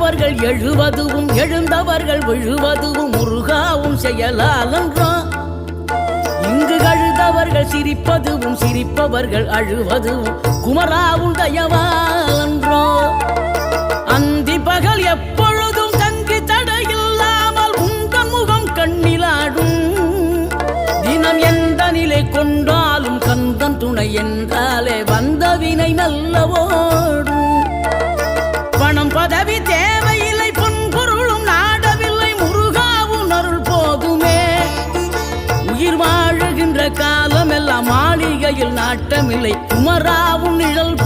விழுந்தவர்கள் எழுவதுவும் எழுந்தவர்கள் விழுவதுவும் முருகாவும் செயலாலன்றோ. இங்கு அழுதவர்கள் சிரிப்பதுவும் சிரிப்பவர்கள் அழுவதுவும் குமராவும் தயவாலன்றோ. அந்தி பகல் எப்பொழுதும் தங்கி தடையில்லாமல் உங்கள் முகம் கண்ணிலாடும். தினம் எந்த நிலை கொண்டாலும் கந்தன் துணை என்றாலே வந்த வினை நல்லவோடும். பணம் பதவி தேவையில்லை பொன்பொருளும் நாடவில்லை முருகாவும் அருள் போதுமே. உயிர் வாழுகின்ற காலம் எல்லாம் மாளிகையில் நாட்டமில்லை குமராவும் நிழல்